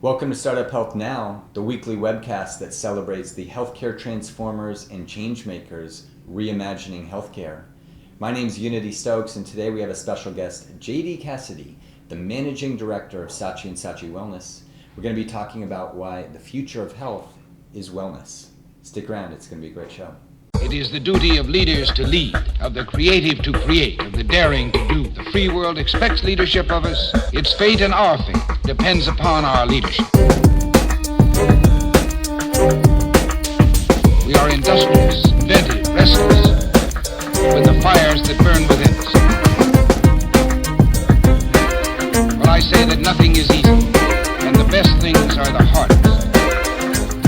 Welcome to Startup Health Now, the weekly webcast that celebrates the healthcare transformers and changemakers reimagining healthcare. My name is Unity Stoakes, and today we have a special guest, JD Cassidy, the Managing Director of Saatchi Saatchi Wellness. We're going to be talking about why the future of health is wellness. Stick around, it's going to be a great show. It is the duty of leaders to lead, of the creative to create, of the daring to do. The free world expects leadership of us. Its fate and our fate depends upon our leadership. We are industrious, inventive, restless, with the fires that burn within us. But I say that nothing is easy, and the best things are the hardest.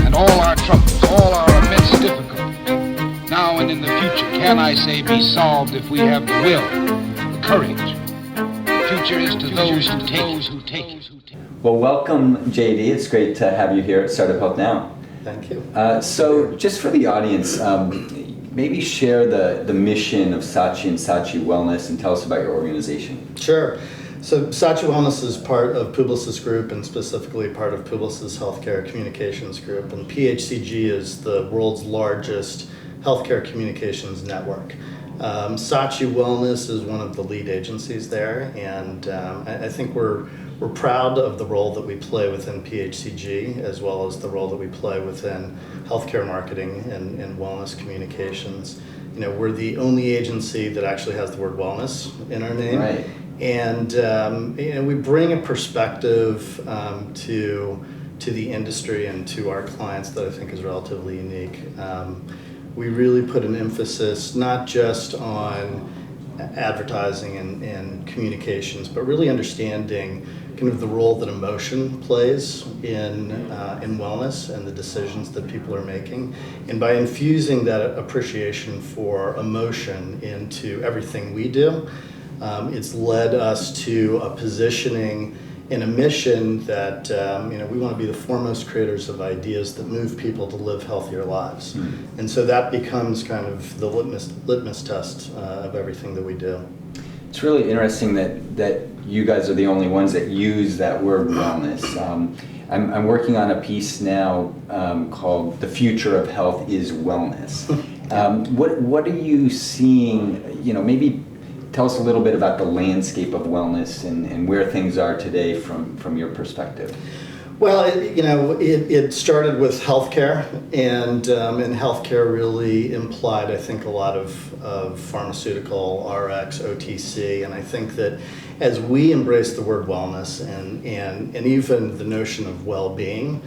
And all our troubles, all our immense difficulties, now and in the future, can I say, be solved if we have the will, the courage. The future is to those who take it. Well, welcome, JD. It's great to have you here at Startup Health Now. Thank you. So just for the audience, maybe share the mission of Saatchi Saatchi Wellness and tell us about your organization. Sure. So Saatchi Wellness is part of Publicis Group, and specifically part of Publicis Healthcare Communications Group. And PHCG is the world's largest healthcare communications network. Saatchi Wellness is one of the lead agencies there, and I think we're proud of the role that we play within PHCG, as well as the role that we play within healthcare marketing and wellness communications. You know, we're the only agency that actually has the word wellness in our name. Right. And we bring a perspective to the industry and to our clients that I think is relatively unique. We really put an emphasis not just on advertising and communications, but really understanding kind of the role that emotion plays in wellness and the decisions that people are making. And by infusing that appreciation for emotion into everything we do, it's led us to a positioning and a mission that we want to be the foremost creators of ideas that move people to live healthier lives. Mm-hmm. And so that becomes kind of the litmus test of everything that we do. It's really interesting that you guys are the only ones that use that word wellness. I'm working on a piece now called "The Future of Health is Wellness." What are you seeing? Maybe tell us a little bit about the landscape of wellness and where things are today from your perspective. Well, it started with healthcare, and healthcare really implied, I think, a lot of pharmaceutical, RX, OTC, and I think that as we embrace the word wellness and even the notion of well-being,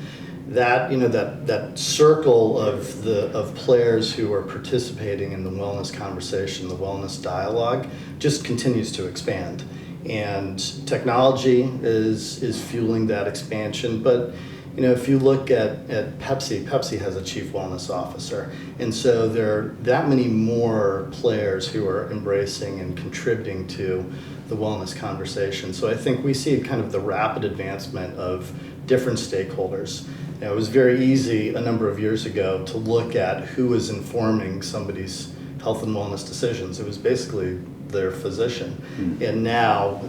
that circle of players who are participating in the wellness conversation, the wellness dialogue, just continues to expand. And technology is fueling that expansion. But if you look at Pepsi has a chief wellness officer, and so there are that many more players who are embracing and contributing to the wellness conversation. So I think we see kind of the rapid advancement of different stakeholders. It was very easy a number of years ago to look at who was informing somebody's health and wellness decisions. It was basically their physician. Mm. And now,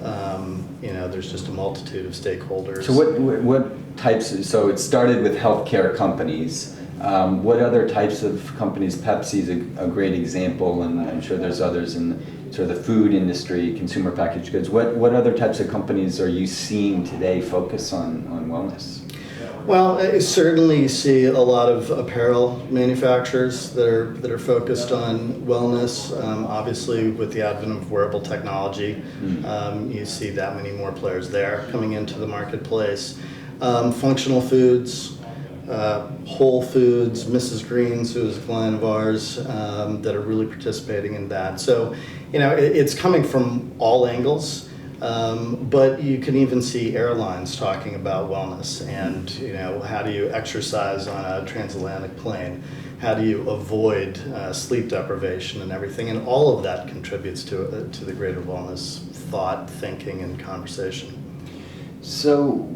there's just a multitude of stakeholders. So what types, so it started with healthcare companies. What other types of companies? Pepsi's a great example, and I'm sure there's others in sort of the food industry, consumer packaged goods. What other types of companies are you seeing today focus on wellness? Well, certainly you see a lot of apparel manufacturers that are focused on wellness. Obviously, with the advent of wearable technology, you see that many more players there coming into the marketplace. Functional foods, Whole Foods, Mrs. Green's, who is a client of ours, that are really participating in that. So, it's coming from all angles. But you can even see airlines talking about wellness and, how do you exercise on a transatlantic plane? How do you avoid sleep deprivation and everything? And all of that contributes to the greater wellness thought, thinking, and conversation. So,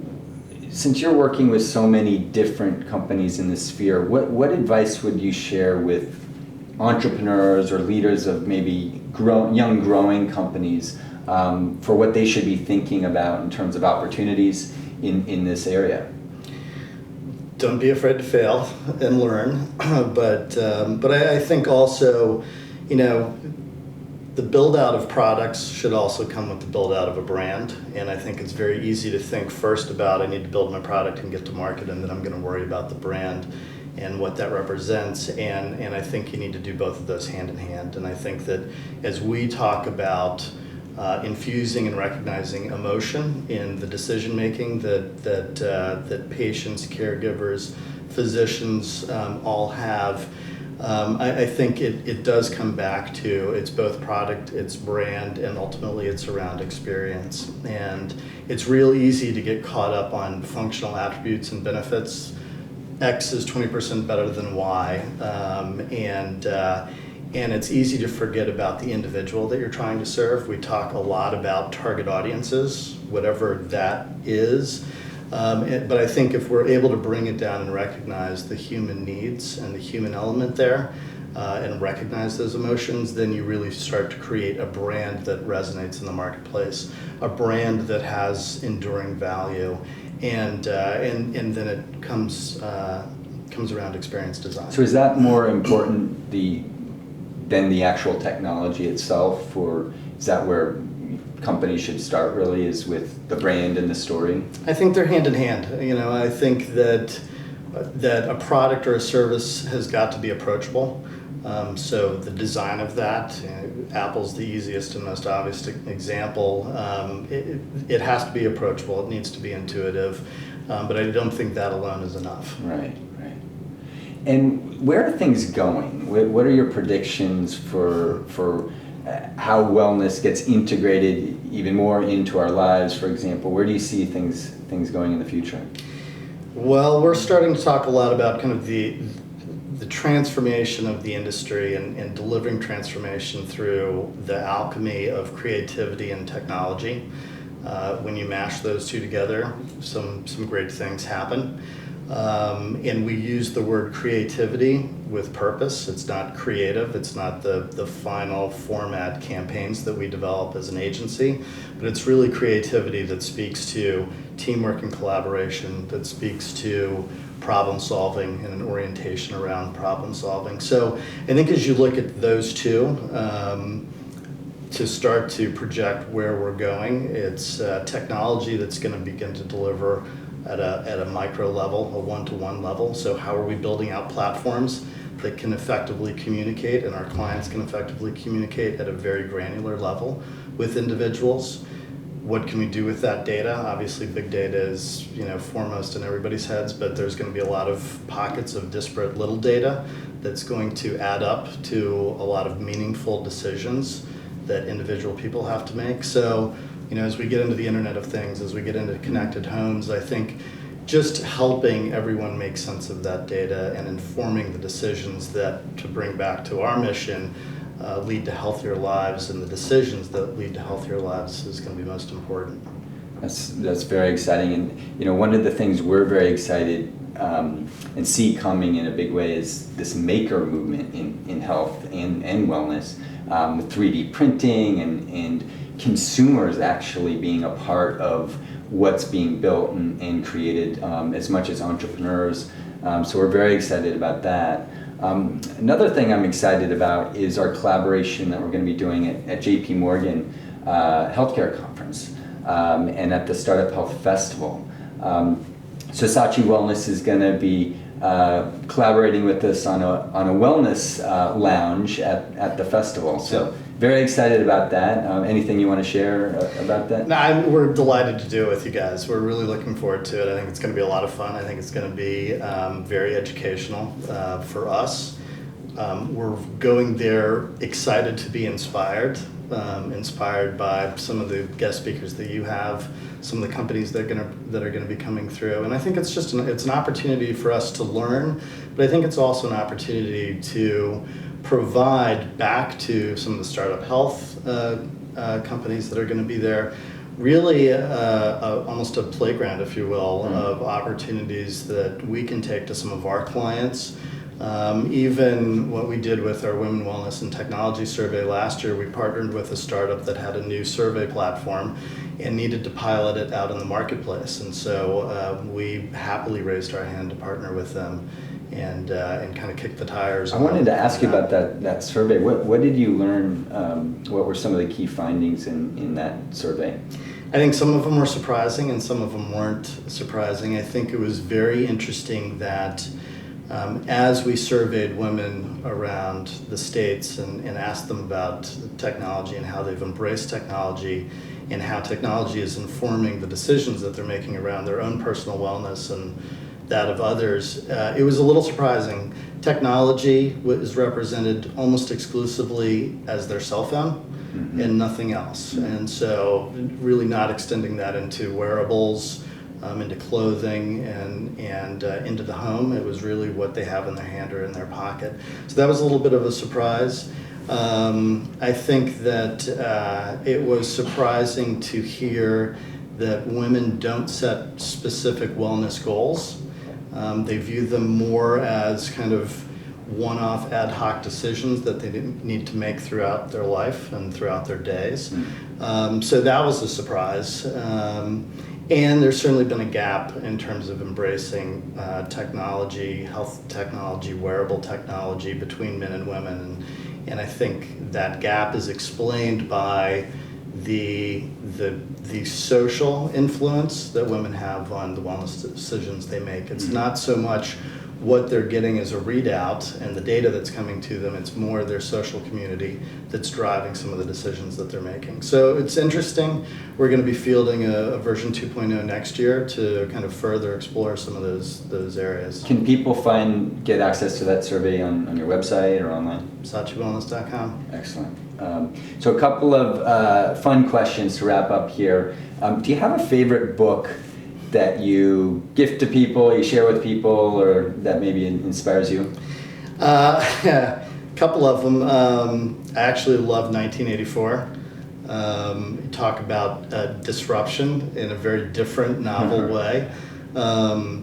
since you're working with so many different companies in this sphere, what advice would you share with entrepreneurs or leaders of maybe young growing companies for what they should be thinking about in terms of opportunities in this area? don't be afraid to fail and learn. But I think also, you know, the build out of products should also come with the build out of a brand. And I think it's very easy to think first about I need to build my product and get to market, and then I'm going to worry about the brand and what that represents. And I think you need to do both of those hand in hand. And I think that as we talk about infusing and recognizing emotion in the decision making that patients, caregivers, physicians all have, I think it does come back to it's both product, it's brand, and ultimately it's around experience. And it's real easy to get caught up on functional attributes and benefits. X is 20% better than Y, and it's easy to forget about the individual that you're trying to serve. We talk a lot about target audiences, whatever that is. But I think if we're able to bring it down and recognize the human needs and the human element there, and recognize those emotions, then you really start to create a brand that resonates in the marketplace, a brand that has enduring value, and then it comes around experience design. So is that more important than the actual technology itself, or is that where companies should start really, is with the brand and the story? I think they're hand in hand. You know, I think that a product or a service has got to be approachable. So the design of that, Apple's the easiest and most obvious example. It has to be approachable. It needs to be intuitive. But I don't think that alone is enough. Right. And where are things going? What are your predictions for how wellness gets integrated even more into our lives, for example? Where do you see things going in the future? Well, we're starting to talk a lot about kind of the transformation of the industry and delivering transformation through the alchemy of creativity and technology. When you mash those two together, some great things happen. And we use the word creativity with purpose. It's not creative. It's not the final format campaigns that we develop as an agency, but it's really creativity that speaks to teamwork and collaboration, that speaks to problem solving and an orientation around problem solving. So I think as you look at those two, to start to project where we're going, it's technology that's going to begin to deliver at a micro level, a one-to-one level. So how are we building out platforms that can effectively communicate, and our clients can effectively communicate at a very granular level with individuals? What can we do with that data? Obviously, big data is foremost in everybody's heads, but there's going to be a lot of pockets of disparate little data that's going to add up to a lot of meaningful decisions that individual people have to make. So, as we get into the Internet of Things, as we get into connected homes, I think just helping everyone make sense of that data and informing the decisions that, to bring back to our mission, lead to healthier lives, and the decisions that lead to healthier lives is going to be most important. That's very exciting, and one of the things we're very excited and see coming in a big way is this maker movement in health and wellness, with 3D printing and consumers actually being a part of what's being built and created, as much as entrepreneurs. So we're very excited about that. Another thing I'm excited about is our collaboration that we're going to be doing at JP Morgan Healthcare Conference and at the Startup Health Festival. So Saatchi Wellness is going to be collaborating with us on a wellness lounge at the festival. So very excited about that. Anything you want to share about that? No, we're delighted to do it with you guys. We're really looking forward to it. I think it's going to be a lot of fun. I think it's going to be very educational for us. We're going there excited to be inspired by some of the guest speakers that you have, some of the companies that are going to be coming through. And I think it's just it's an opportunity for us to learn, but I think it's also an opportunity to provide back to some of the startup health companies that are going to be there, really almost a playground, if you will, of opportunities that we can take to some of our clients Even what we did with our Women Wellness and Technology Survey last year, we partnered with a startup that had a new survey platform and needed to pilot it out in the marketplace. And so we happily raised our hand to partner with them and kind of kick the tires. I wanted to ask you about that survey. What did you learn? What were some of the key findings in that survey? I think some of them were surprising and some of them weren't surprising. I think it was very interesting that as we surveyed women around the states and asked them about technology and how they've embraced technology and how technology is informing the decisions that they're making around their own personal wellness and that of others, it was a little surprising. Technology is represented almost exclusively as their cell phone and nothing else. And so really not extending that into wearables, into clothing and into the home. It was really what they have in their hand or in their pocket. So that was a little bit of a surprise. I think that it was surprising to hear that women don't set specific wellness goals. They view them more as kind of one-off ad hoc decisions that they need to make throughout their life and throughout their days. So that was a surprise. And there's certainly been a gap in terms of embracing technology, health technology, wearable technology between men and women. And I think that gap is explained by the social influence that women have on the wellness decisions they make. It's not so much what they're getting as a readout and the data that's coming to them, it's more their social community that's driving some of the decisions that they're making. So it's interesting. We're going to be fielding a version 2.0 next year to kind of further explore some of those areas. Can people get access to that survey on your website or online? SaatchiWellness.com. Excellent. So a couple of fun questions to wrap up here. Do you have a favorite book that you gift to people, you share with people, or that maybe inspires you? A couple of them. I actually love 1984. Talk about disruption in a very different, novel way.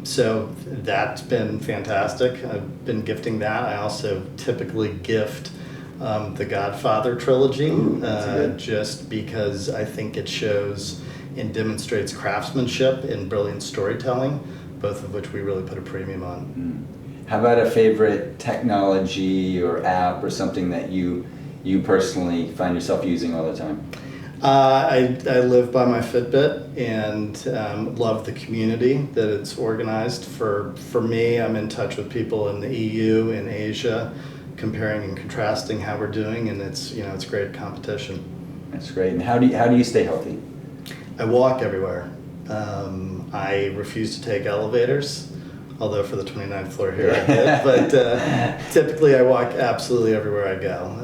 So that's been fantastic. I've been gifting that. I also typically gift the Godfather trilogy. Ooh, just because I think it shows and demonstrates craftsmanship and brilliant storytelling, both of which we really put a premium on. How about a favorite technology or app or something that you personally find yourself using all the time? I live by my Fitbit and love the community that it's organized. For me, I'm in touch with people in the EU and Asia, comparing and contrasting how we're doing, and it's great competition. That's great. And how do you stay healthy? I walk everywhere. I refuse to take elevators, although for the 29th floor here I did. But typically I walk absolutely everywhere I go.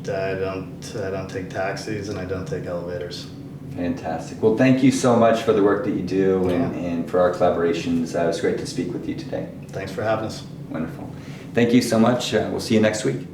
I don't take taxis and I don't take elevators. Fantastic. Well, thank you so much for the work that you do and for our collaborations. It was great to speak with you today. Thanks for having us. Wonderful. Thank you so much. We'll see you next week.